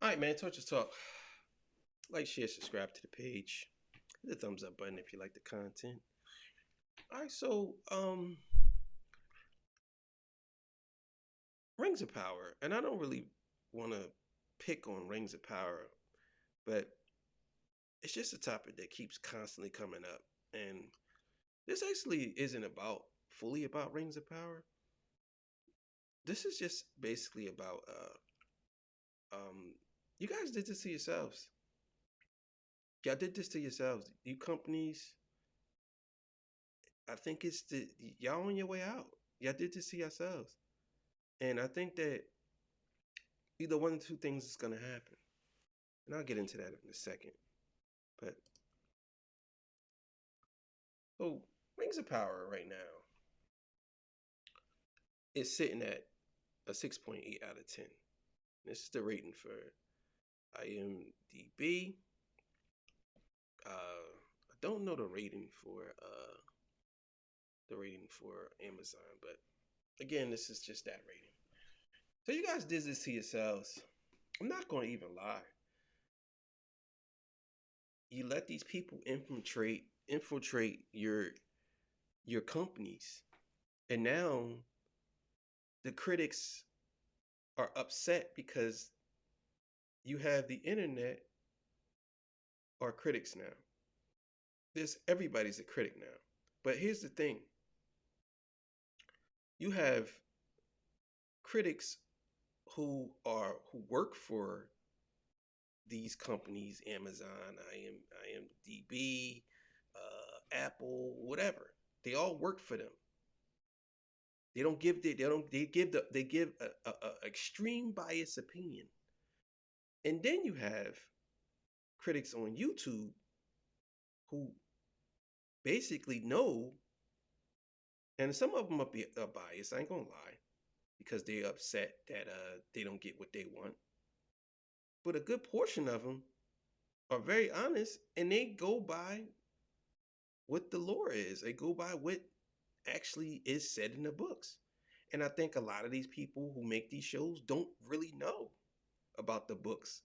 All right, man. Torches Talk. Like, share, subscribe to the page. Hit the thumbs up button if you like the content. All right, so Rings of Power, and I don't really want to pick on Rings of Power, but it's just a topic that keeps constantly coming up, and this actually isn't about fully about Rings of Power. This is just basically about you guys did this to yourselves. Y'all did this to yourselves. You companies, I think it's the y'all on your way out. Y'all did this to yourselves. And I think that either one of two things is gonna happen. And I'll get into that in a second. But so Rings of Power right now is sitting at a 6.8 out of 10. This is the rating for IMDb. I don't know the rating for Amazon, but again, this is just that rating. So you guys did this to yourselves. I'm not going to even lie. You let these people infiltrate your companies, and now the critics are upset because you have the internet are critics now. Everybody's a critic now. But here's the thing. You have critics who work for these companies, Amazon, IMDb, Apple, whatever. They all work for them. They give a extreme bias opinion. And then you have critics on YouTube who basically know, and some of them are biased, I ain't gonna lie, because they're upset that they don't get what they want. But a good portion of them are very honest, and they go by what the lore is. They go by what actually is said in the books. And I think a lot of these people who make these shows don't really know about the books.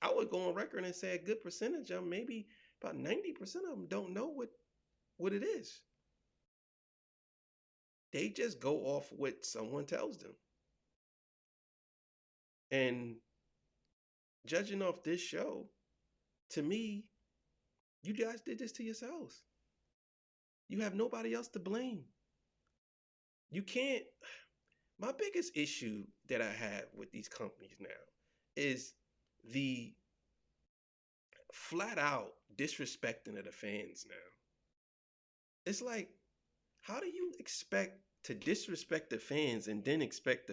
I would go on record and say a good percentage of them, maybe about 90% of them, don't know what it is. They just go off what someone tells them. And judging off this show, to me, you guys did this to yourselves. You have nobody else to blame. You can't. My biggest issue that I have with these companies now is the flat out disrespecting of the fans now. It's like, how do you expect to disrespect the fans and then expect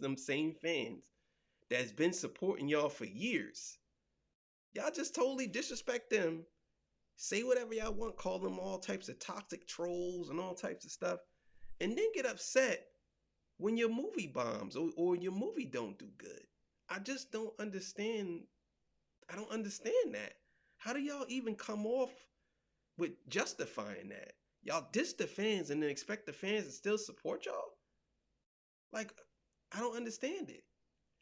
them same fans that's been supporting y'all for years? Y'all just totally disrespect them, say whatever y'all want, call them all types of toxic trolls and all types of stuff, and then get upset when your movie bombs or your movie don't do good. I just don't understand. I don't understand that. How do y'all even come off with justifying that? Y'all diss the fans and then expect the fans to still support y'all? Like, I don't understand it.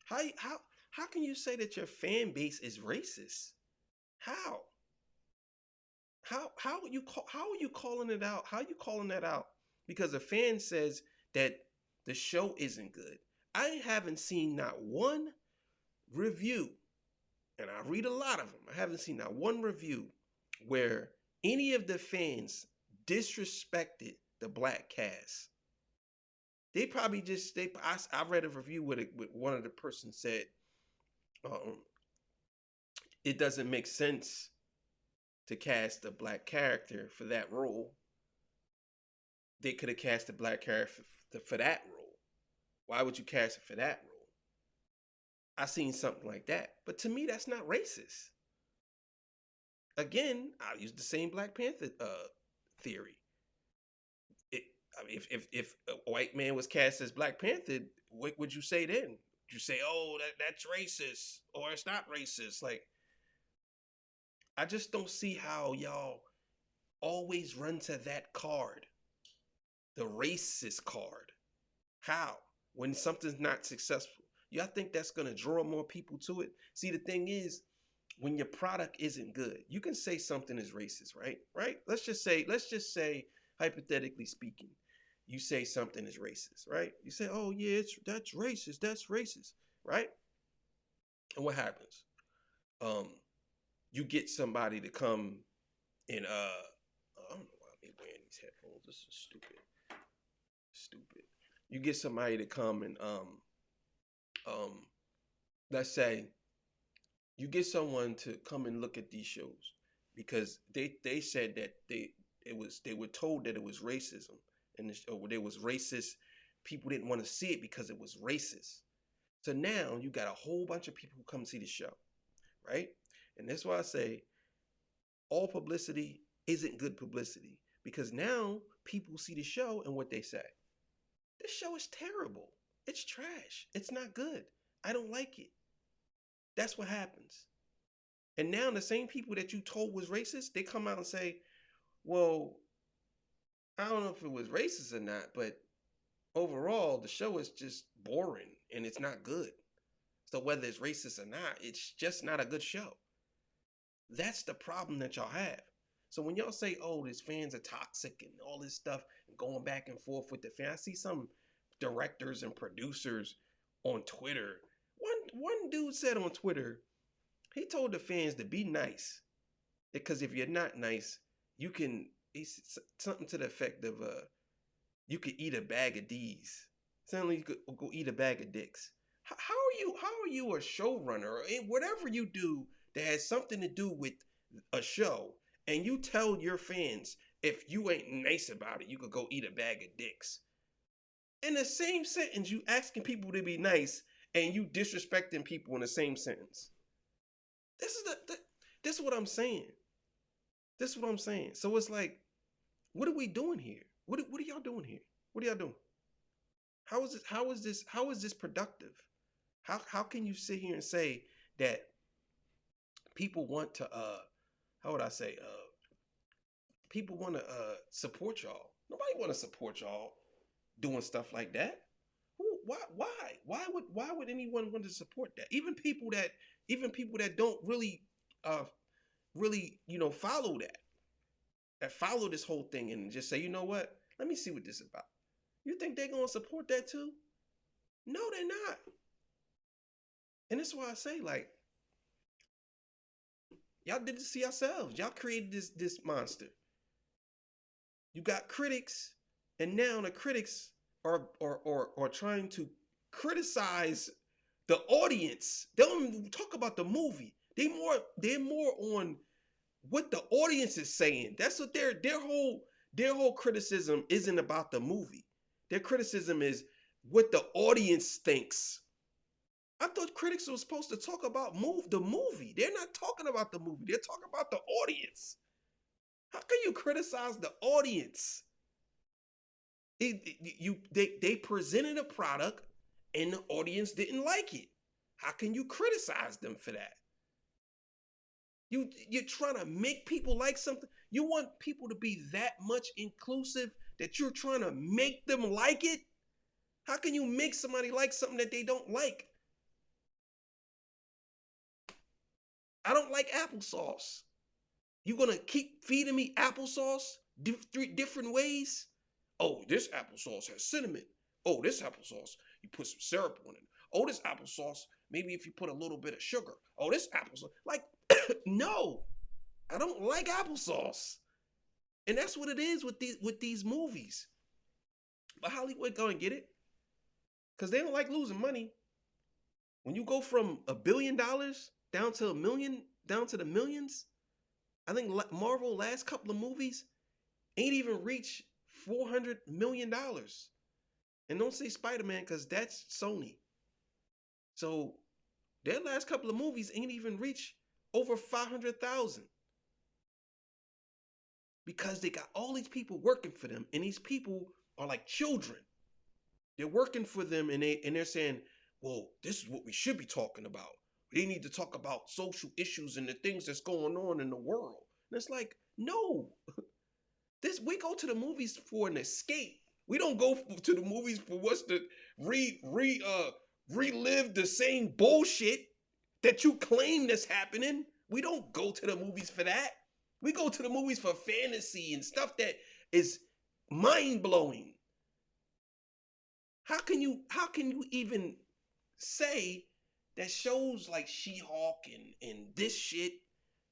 How can you say that your fan base is racist? How? How are you calling it out? How are you calling that out? Because a fan says that the show isn't good. I haven't seen not one review, and I read a lot of them. I haven't seen not one review where any of the fans disrespected the black cast. They probably just I read a review with one of the persons said it doesn't make sense to cast a black character for that role. They could have cast a black character for that role. Why would you cast it for that role? I seen something like that, but to me, that's not racist. Again, I use the same Black Panther theory. I mean, if a white man was cast as Black Panther, what would you say then? Would you say, "Oh, that's racist," or "It's not racist"? Like, I just don't see how y'all always run to that card, the racist card. How? When something's not successful, Y'all think that's gonna draw more people to it? See, the thing is, when your product isn't good, you can say something is racist, right? Right? Let's just say, hypothetically speaking, you say something is racist, right? You say, oh yeah, that's racist, right? And what happens? Um, you get somebody to come and I don't know why I'm wearing these headphones. This is stupid. Stupid. You get somebody to come and um let's say you get someone to come and look at these shows because they said that they were told that it was racism and or there was racist people didn't want to see it because it was racist. So now you got a whole bunch of people who come see the show, right? And that's why I say all publicity isn't good publicity because now people see the show and what they say. This show is terrible. It's trash. It's not good. I don't like it. That's what happens. And now the same people that you told was racist, they come out and say, well, I don't know if it was racist or not, but overall, the show is just boring and it's not good. So whether it's racist or not, it's just not a good show. That's the problem that y'all have. So when y'all say, oh, these fans are toxic and all this stuff and going back and forth with the fans, I see some directors and producers on Twitter. One dude said on Twitter, he told the fans to be nice because if you're not nice, you can, something to the effect of you could eat a bag of D's. Suddenly you could go eat a bag of dicks. How are you a showrunner or whatever you do that has something to do with a show and you tell your fans if you ain't nice about it, you could go eat a bag of dicks. In the same sentence, you asking people to be nice and you disrespecting people in the same sentence. This is what I'm saying. This is what I'm saying. So it's like, what are we doing here? What are y'all doing here? What are y'all doing? How is this productive? How can you sit here and say that people want to how would I say people want to support y'all? Nobody want to support y'all doing stuff like that. Why would anyone want to support that? Even people that don't really follow that follow this whole thing and just say, you know what? Let me see what this is about. You think they're gonna support that too? No, they're not. And that's why I say, like, y'all did this to yourselves. Y'all created this monster. You got critics, and now the critics are trying to criticize the audience. They don't even talk about the movie. They're more on what the audience is saying. That's what their whole criticism isn't about the movie. Their criticism is what the audience thinks. I thought critics were supposed to talk about the movie. They're not talking about the movie. They're talking about the audience. How can you criticize the audience? They presented a product and the audience didn't like it. How can you criticize them for that? You're trying to make people like something. You want people to be that much inclusive that you're trying to make them like it? How can you make somebody like something that they don't like? I don't like applesauce. You gonna keep feeding me applesauce three different ways? Oh, this applesauce has cinnamon. Oh, this applesauce, you put some syrup on it. Oh, this applesauce, maybe if you put a little bit of sugar. Oh, this applesauce, like, no, I don't like applesauce. And that's what it is with these movies. But Hollywood gonna get it because they don't like losing money. When you go from $1 billion down to $1 million, down to the millions, I think Marvel last couple of movies ain't even reached $400 million. And don't say Spider-Man because that's Sony. So their last couple of movies ain't even reached over 500,000. Because they got all these people working for them, and these people are like children. They're working for them, and they're saying, well, this is what we should be talking about. They need to talk about social issues and the things that's going on in the world. And it's like, no. We go to the movies for an escape. We don't go to the movies for what's to relive the same bullshit that you claim that's happening. We don't go to the movies for that. We go to the movies for fantasy and stuff that is mind-blowing. How can you even say that shows like She-Hulk and this shit,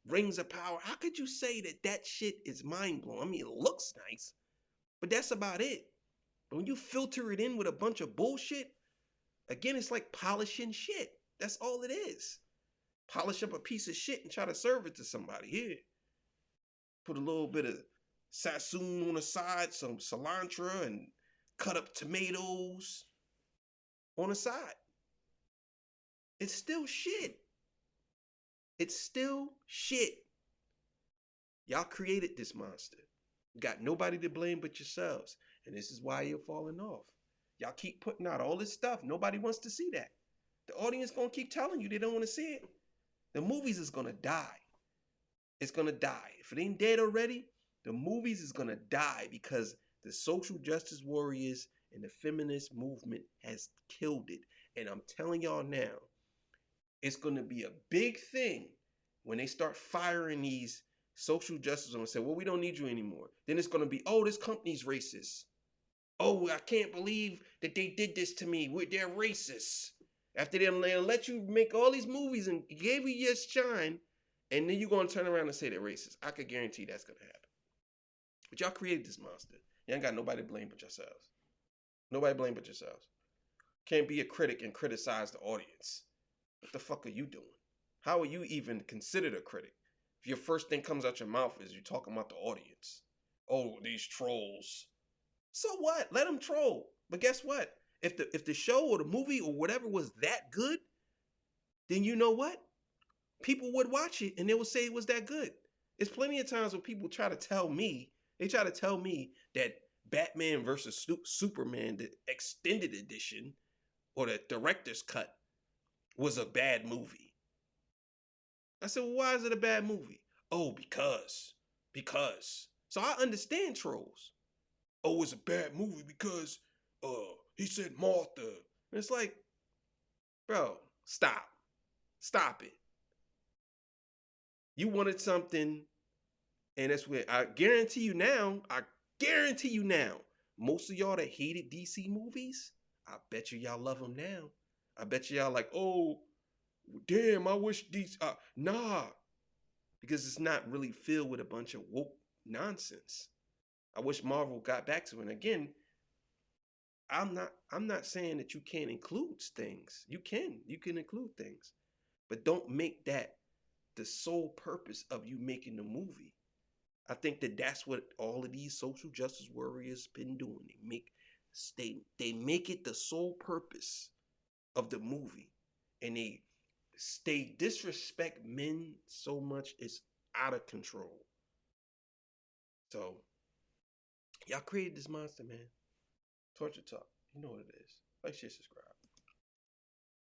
Rings of Power, how could you say that that shit is mind-blowing? I mean, it looks nice, but that's about it. But when you filter it in with a bunch of bullshit, again, it's like polishing shit. That's all it is. Polish up a piece of shit and try to serve it to somebody. Here, put a little bit of sassoon on the side, some cilantro, and cut up tomatoes on the side. It's still shit. It's still shit. Y'all created this monster. You got nobody to blame but yourselves. And this is why you're falling off. Y'all keep putting out all this stuff. Nobody wants to see that. The audience gonna keep telling you they don't want to see it. The movies is gonna die. It's gonna die. If it ain't dead already, the movies is gonna die because the social justice warriors and the feminist movement has killed it. And I'm telling y'all now, it's gonna be a big thing when they start firing these social justice and say, well, we don't need you anymore. Then it's gonna be, oh, this company's racist. Oh, I can't believe that they did this to me. They're racist. After they let you make all these movies and gave you your shine, and then you're going to turn around and say they're racist. I could guarantee that's going to happen. But y'all created this monster. You ain't got nobody to blame but yourselves. Nobody to blame but yourselves. Can't be a critic and criticize the audience. What the fuck are you doing? How are you even considered a critic? If your first thing comes out your mouth is you're talking about the audience. Oh, these trolls. So what? Let them troll. But guess what? If the show or the movie or whatever was that good, then you know what? People would watch it and they would say it was that good. There's plenty of times when people try to tell me that Batman versus Superman, the extended edition or the director's cut, was a bad movie. I said, well, why is it a bad movie? Oh, because. So I understand trolls. Oh, it's a bad movie because he said Martha. And it's like, bro, stop it. You wanted something, and that's where I guarantee you now, most of y'all that hated DC movies, I bet you y'all love them now. I bet you y'all like, oh, damn, I wish these, nah, because it's not really filled with a bunch of woke nonsense. I wish Marvel got back to it. And again, I'm not saying that you can't include things. You can include things, but don't make that the sole purpose of you making the movie. I think that that's what all of these social justice warriors been doing. They make it the sole purpose of the movie, and they disrespect men so much it's out of control. So y'all created this monster, man. Torture Talk. You know what it is. Like, share, subscribe.